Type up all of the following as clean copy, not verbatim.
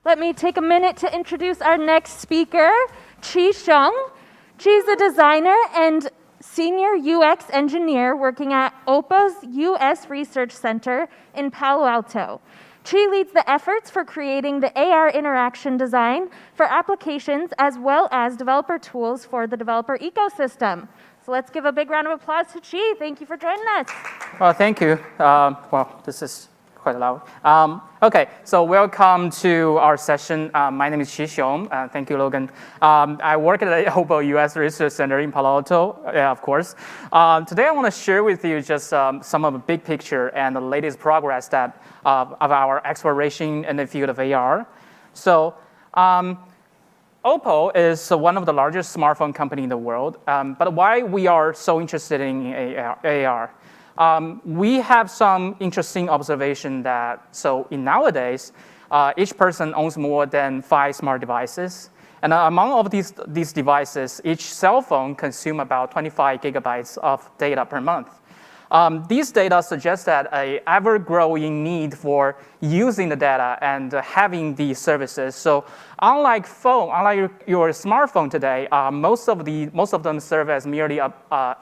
Let me take a minute to introduce our next speaker, Xiong. She's a designer and senior UX engineer working at OPPO's US Research Center in Palo Alto. Chi leads the efforts for creating the AR interaction design for applications as well as developer tools for the developer ecosystem. So let's give a big round of applause to Chi. Thank you for joining us. Well, thank you. Well, this is quite loud. Okay, so welcome to our session. My name is Xiong. Thank you, Logan. I work at the OPPO US Research Center in Palo Alto, of course. Today I want to share with you just some of the big picture and the latest progress that of our exploration in the field of AR. So OPPO is one of the largest smartphone company in the world, but why we are so interested in AR? We have some interesting observation that, so in nowadays, each person owns more than 5 smart devices. And among all of these devices, each cell phone consumes about 25 gigabytes of data per month. These data suggest that an ever-growing need for using the data and having these services. So unlike your smartphone today, most of them serve as merely an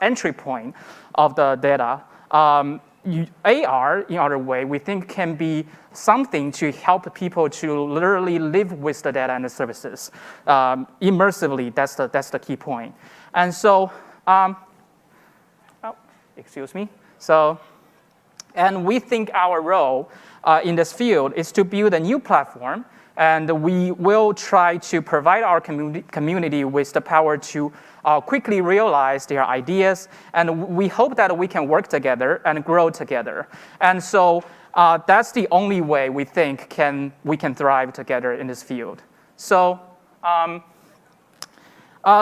entry point of the data. AR, in other way, we think can be something to help people to literally live with the data and the services immersively. That's the key point. And so, excuse me. So, and we think our role in this field is to build a new platform, and we will try to provide our community with the power to quickly realize their ideas, and we hope that we can work together and grow together. And so that's the only way we think we can thrive together in this field. So,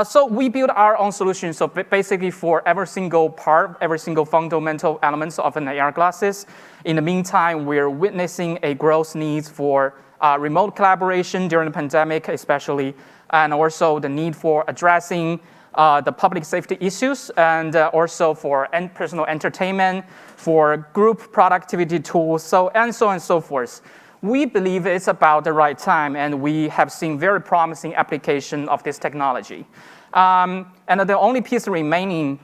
so we build our own solution. So basically for every single part, every single fundamental elements of an AR glasses. In the meantime, we're witnessing a growth needs for remote collaboration during the pandemic, especially, and also the need for addressing the public safety issues, and also for personal entertainment, for group productivity tools, so on and so forth. We believe it's about the right time, and we have seen very promising application of this technology. And the only piece remaining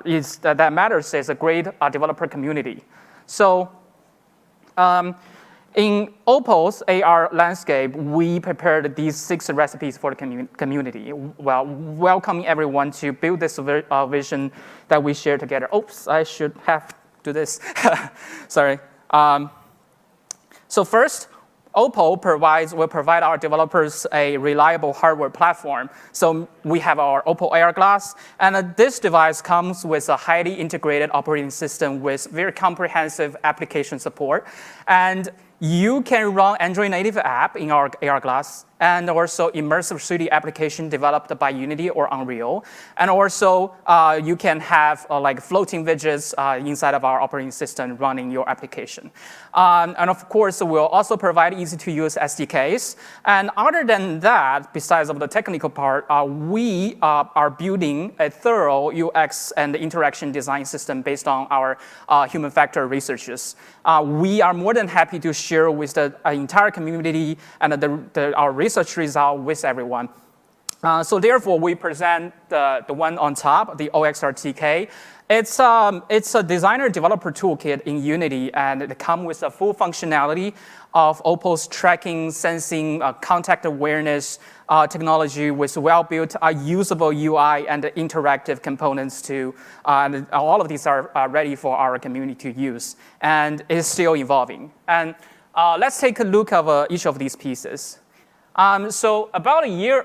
is that matters is a great developer community. So in OPPO's AR landscape, we prepared these 6 recipes for the community, well, welcoming everyone to build this vision that we share together. Oops, I should have do this. Sorry. So first, OPPO will provide our developers a reliable hardware platform. So we have our OPPO AR glass, and this device comes with a highly integrated operating system with very comprehensive application support. And you can run Android native app in our AR glass, and also immersive 3D application developed by Unity or Unreal. And also, you can have like floating widgets inside of our operating system running your application. And of course, we'll also provide easy-to-use SDKs. And other than that, besides of the technical part, we are building a thorough UX and interaction design system based on our human factor researches. We are more than happy to share with the entire community and our research result with everyone. So therefore, we present the one on top, the OXR-TK. It's a designer developer toolkit in Unity, and it comes with a full functionality of OPPO's tracking, sensing, contact awareness technology with well-built usable UI and interactive components too. And all of these are ready for our community to use, and it's still evolving. And let's take a look at each of these pieces. So about a year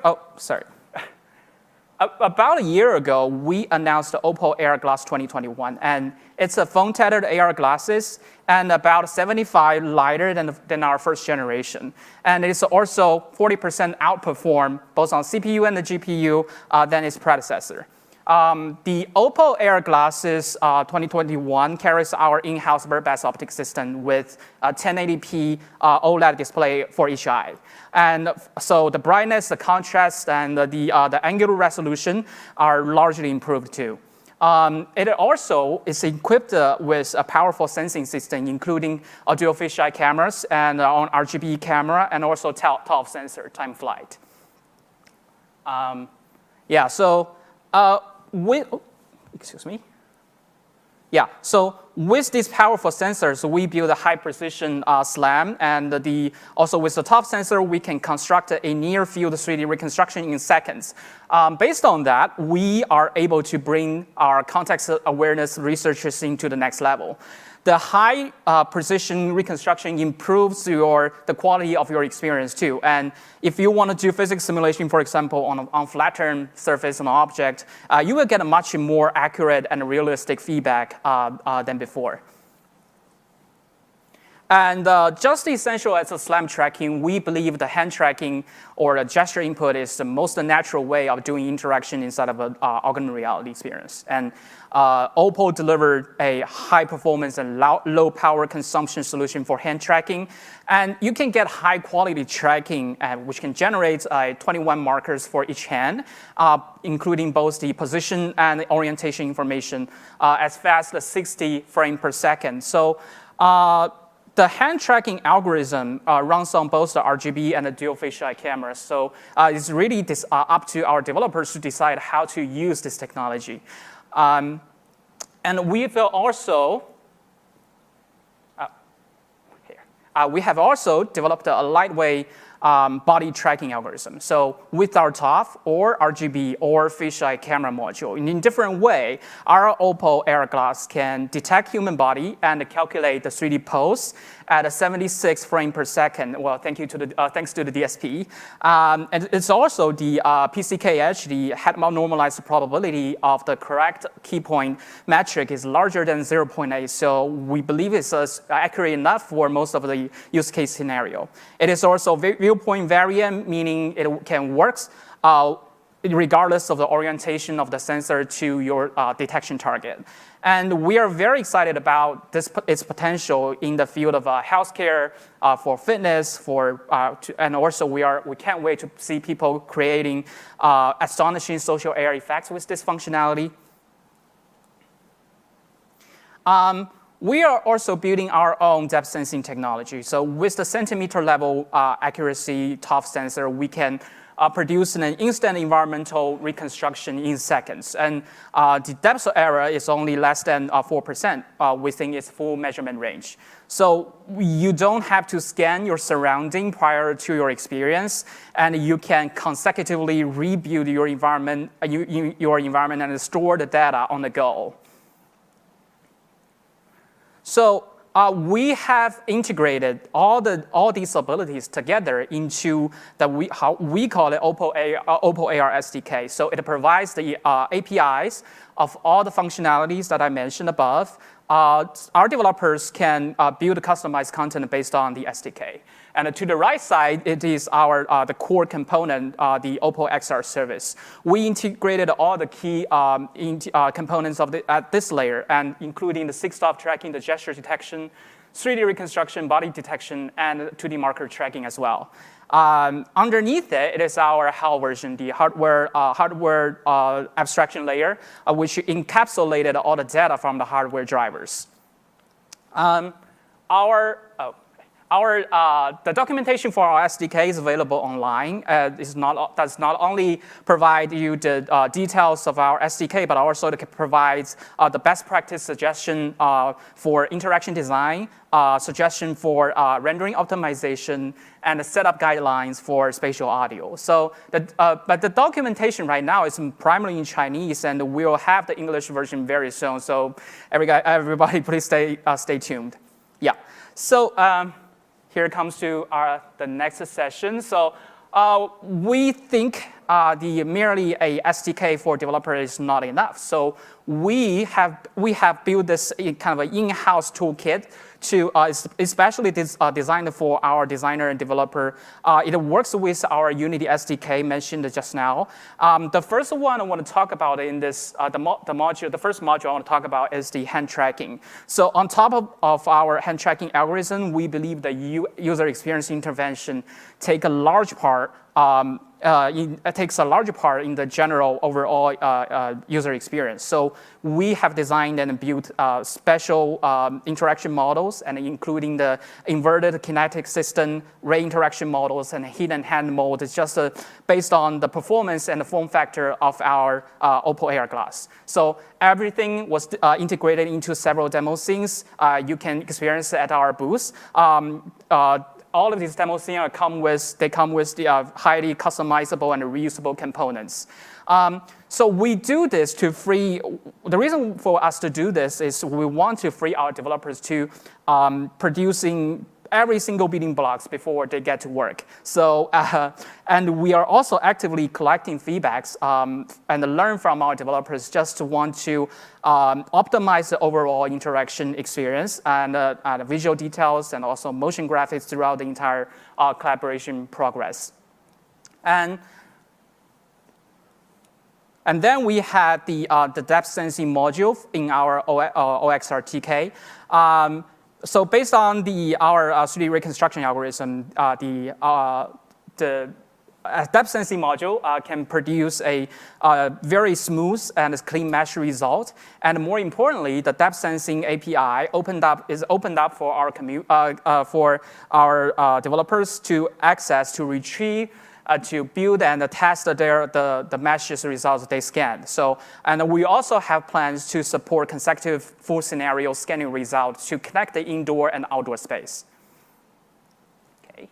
ago, we announced the OPPO AR Glass 2021, and it's a phone-tethered AR glasses and about 75 lighter than our first generation. And it's also 40% outperform both on CPU and the GPU than its predecessor. The OPPO AR Glasses 2021 carries our in-house birdbath optic system with a 1080p OLED display for each eye. And so the brightness, the contrast, and the angular resolution are largely improved too. It also is equipped with a powerful sensing system, including a dual fisheye cameras and an RGB camera, and also ToF sensor, time flight. Excuse me. Yeah, so with these powerful sensors, we build a high-precision SLAM, and also with the ToF sensor, we can construct a near-field 3D reconstruction in seconds. Based on that, we are able to bring our context awareness researchers into the next level. The high precision reconstruction improves the quality of your experience too. And if you want to do physics simulation, for example, on flattened surface on an object, you will get a much more accurate and realistic feedback than before. And just essential as a SLAM tracking, we believe the hand tracking or the gesture input is the most natural way of doing interaction inside of an augmented reality experience. And OPPO delivered a high performance and low power consumption solution for hand tracking. And you can get high quality tracking, which can generate 21 markers for each hand, including both the position and the orientation information as fast as 60 frames per second. So the hand tracking algorithm runs on both the RGB and the dual fisheye cameras. So it's really up to our developers to decide how to use this technology. And we have also developed a lightweight body tracking algorithm. So with our ToF or RGB or fisheye camera module, in a different way, our OPPO AR glass can detect human body and calculate the 3D pose at a 76 frames per second. Well, thanks to the DSP. And it's also the PCKH, the head mount normalized probability of the correct key point metric is larger than 0.8. So we believe it's accurate enough for most of the use case scenario. It is also viewpoint variant, meaning it can work regardless of the orientation of the sensor to your detection target. And we are very excited about its potential in the field of healthcare, for fitness, and also we can't wait to see people creating astonishing social AR effects with this functionality. We are also building our own depth sensing technology. So with the centimeter level accuracy ToF sensor, we can produce an instant environmental reconstruction in seconds. And the depth of error is only less than 4% within its full measurement range. So you don't have to scan your surrounding prior to your experience, and you can consecutively rebuild your environment and store the data on the go. So we have integrated all these abilities together into how we call it OPPO AR SDK. So it provides the APIs of all the functionalities that I mentioned above. Our developers can build customized content based on the SDK. And to the right side, it is the core component, the OPPO XR service. We integrated all the key components at this layer, and including the 6-stop tracking, the gesture detection, 3D reconstruction, body detection, and 2D marker tracking as well. Underneath it is our HAL version, the hardware abstraction layer, which encapsulated all the data from the hardware drivers. The documentation for our SDK is available online. Does not only provide you the details of our SDK, but also it provides the best practice suggestion for interaction design, suggestion for rendering optimization, and the setup guidelines for spatial audio. So, but the documentation right now is primarily in Chinese, and we'll have the English version very soon. So everybody, please stay tuned. Yeah. So. Here comes to the next session. So we think merely a SDK for developer is not enough. So we have built this kind of an in-house toolkit especially designed for our designer and developer. It works with our Unity SDK mentioned just now. The first one I want to talk about in this, the first module I want to talk about is the hand tracking. So on top of our hand tracking algorithm, we believe the user experience intervention take a large part it takes a larger part in the general overall user experience. So we have designed and built special interaction models, and including the inverted kinetic system, ray interaction models, and heat and hand mode. It's just based on the performance and the form factor of our OPPO AR glass. So everything was integrated into several demo scenes. You can experience at our booth. All of these demo scenes come with the highly customizable and reusable components. So we do this to free. The reason for us to do this is we want to free our developers to producing every single building blocks before they get to work. So, and we are also actively collecting feedbacks and learn from our developers just to want to optimize the overall interaction experience and visual details and also motion graphics throughout the entire collaboration progress. And then we had the depth sensing module in our OXR TK. So based on our 3D reconstruction algorithm, the depth sensing module can produce a very smooth and clean mesh result. And more importantly, the depth sensing API is opened up for our developers to access, to retrieve, to build and test the meshes results they scanned. So, and we also have plans to support consecutive full scenario scanning results to connect the indoor and outdoor space. Okay.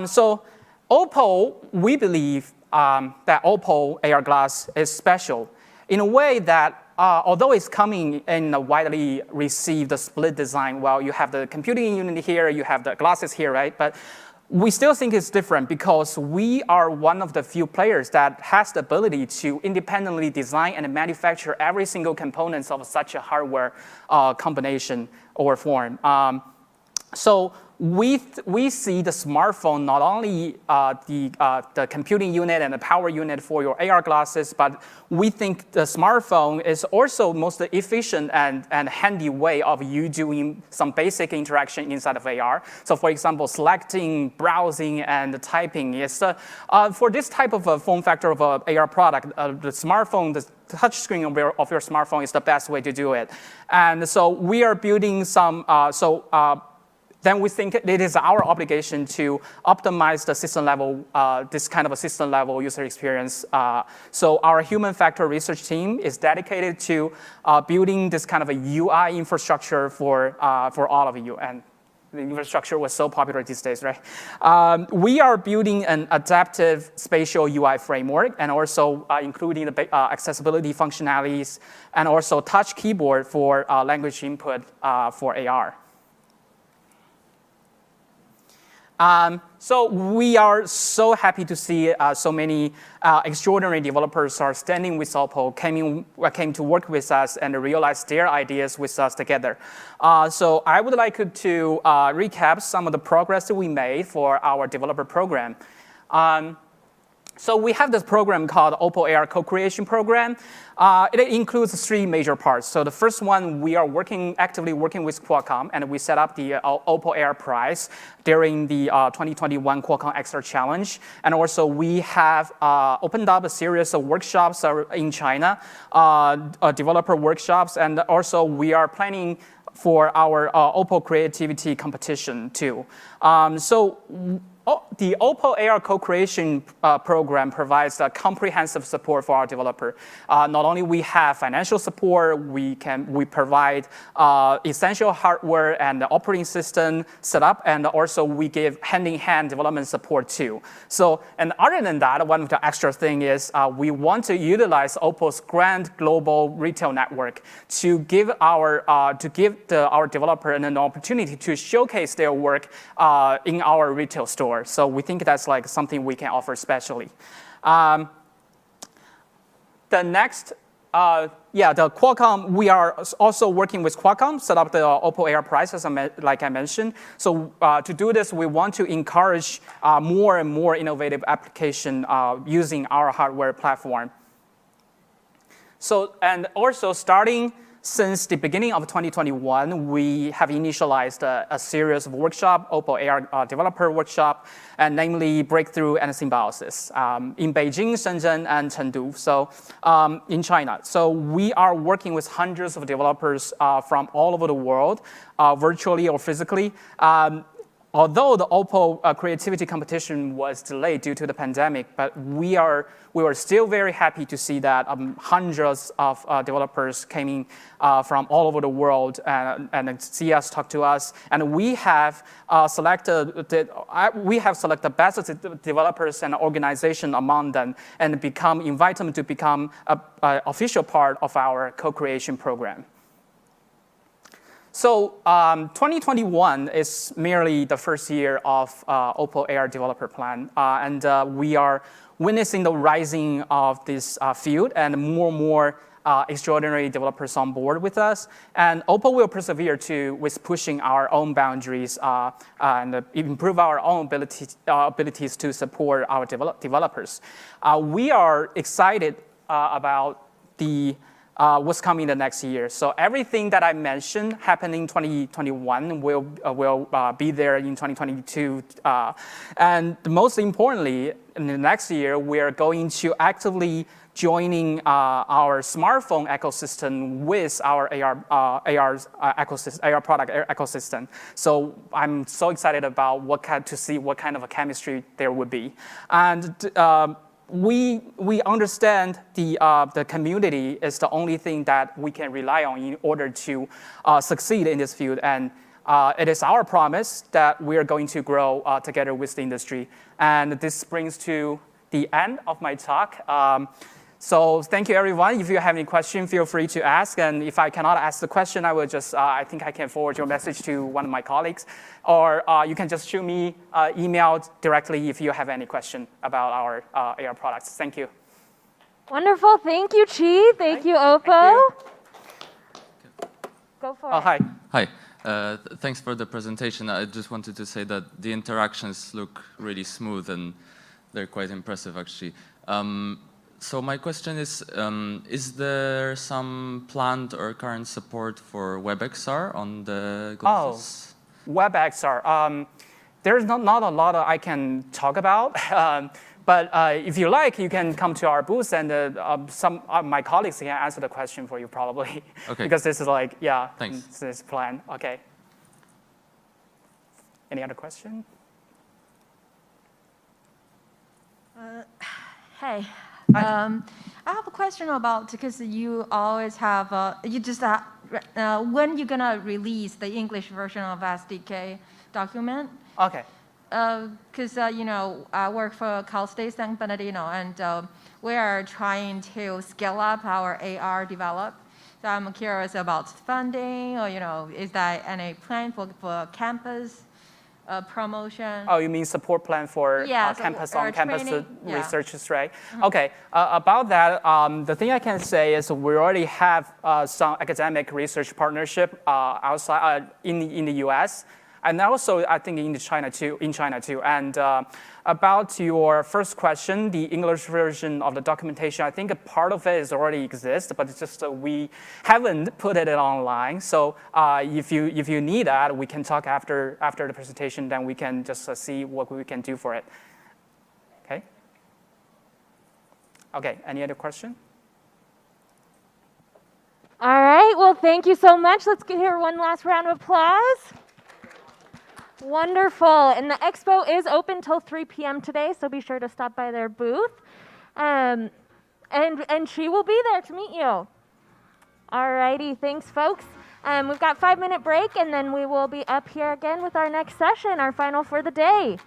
So OPPO, we believe that OPPO AR glass is special in a way that although it's coming in a widely received split design, well, you have the computing unit here, you have the glasses here, right? But we still think it's different because we are one of the few players that has the ability to independently design and manufacture every single component of such a hardware combination or form. So we see the smartphone not only the computing unit and the power unit for your AR glasses, but we think the smartphone is also most efficient and handy way of you doing some basic interaction inside of AR. So for example, selecting, browsing, and typing is for this type of a form factor of an AR product, the smartphone, the touch screen of your smartphone is the best way to do it. And so we are building some, then we think it is our obligation to optimize the system level, this kind of a system level user experience. So our human factor research team is dedicated to building this kind of a UI infrastructure for all of you. And the infrastructure was so popular these days, right? We are building an adaptive spatial UI framework and also including the accessibility functionalities and also touch keyboard for language input for AR. So we are so happy to see so many extraordinary developers are standing with OPPO, came to work with us and realize their ideas with us together. So I would like to recap some of the progress that we made for our developer program. So we have this program called OPPO AR Co-Creation Program. It includes 3 major parts. So the first one, we are actively working with Qualcomm, and we set up the OPPO AR Prize during the 2021 Qualcomm XR Challenge. And also we have opened up a series of workshops in China, developer workshops, and also we are planning for our OPPO Creativity Competition too. The OPPO AR Co-Creation program provides comprehensive support for our developer. Not only we have financial support, we provide essential hardware and operating system setup, and also we give hand-in-hand development support too. So, and other than that, one of the extra thing is we want to utilize OPPO's grand global retail network to give our developer an opportunity to showcase their work in our retail store. So we think that's like something we can offer specially. The next, the Qualcomm, we are also working with Qualcomm, set up the OPPO AR Prize, like I mentioned. So to do this, we want to encourage more and more innovative application using our hardware platform. So, and also starting since the beginning of 2021, we have initialized a series of workshops, OPPO AR developer workshop, and namely breakthrough and symbiosis in Beijing, Shenzhen, and Chengdu, so in China. So we are working with hundreds of developers from all over the world, virtually or physically. Although the OPPO creativity competition was delayed due to the pandemic, but we were still very happy to see that hundreds of developers came in from all over the world and see us, talk to us, and we have selected best developers and organization among them, and invite them to become an official part of our co-creation program. So 2021 is merely the first year of OPPO AR developer plan, and we are witnessing the rising of this field and more extraordinary developers on board with us. And OPPO will persevere with pushing our own boundaries and improve our own abilities to support our developers. We are excited about what's coming the next year. So everything that I mentioned happening in 2021 will be there in 2022. And most importantly, in the next year, we are going to actively joining our smartphone ecosystem with our AR product ecosystem. So I'm so excited about to see what kind of a chemistry there would be. And we understand the community is the only thing that we can rely on in order to succeed in this field. And it is our promise that we are going to grow together with the industry. And this brings to the end of my talk. So thank you, everyone. If you have any questions, feel free to ask. And if I cannot ask the question, I will just, I think I can forward your message to one of my colleagues. Or you can just shoot me email directly if you have any question about our AR products. Thank you. Wonderful. Thank you, Chi. Thank you, OPPO. Go for it. Hi. Hi. Thanks for the presentation. I just wanted to say that the interactions look really smooth and they're quite impressive, actually. So my question is there some planned or current support for WebXR on the glasses? Oh, WebXR. There's not a lot I can talk about. But if you like, you can come to our booth, and some of my colleagues can answer the question for you, probably. Okay. Because this is like, yeah, thanks. This is plan. Okay. Any other question? Hey. I have a question about, because you always have, when you're gonna release the English version of SDK document? Okay. Because, I work for Cal State San Bernardino, and we are trying to scale up our AR develop. So I'm curious about funding, or, is there any plan for campus promotion? Oh, you mean support plan for campus researchers, right? Mm-hmm. Okay, about that, the thing I can say is we already have some academic research partnership outside in the US, and also I think in China too. And about your first question, the English version of the documentation, I think a part of it is already exists, but it's just we haven't put it online. So if you need that, we can talk after the presentation. Then we can just see what we can do for it. Okay. Okay. Any other question? All right. Well, thank you so much. Let's hear one last round of applause. Wonderful. And the expo is open till 3 p.m. today, so be sure to stop by their booth. And she will be there to meet you. All righty. Thanks, folks. We've got a 5-minute break, and then we will be up here again with our next session, our final for the day.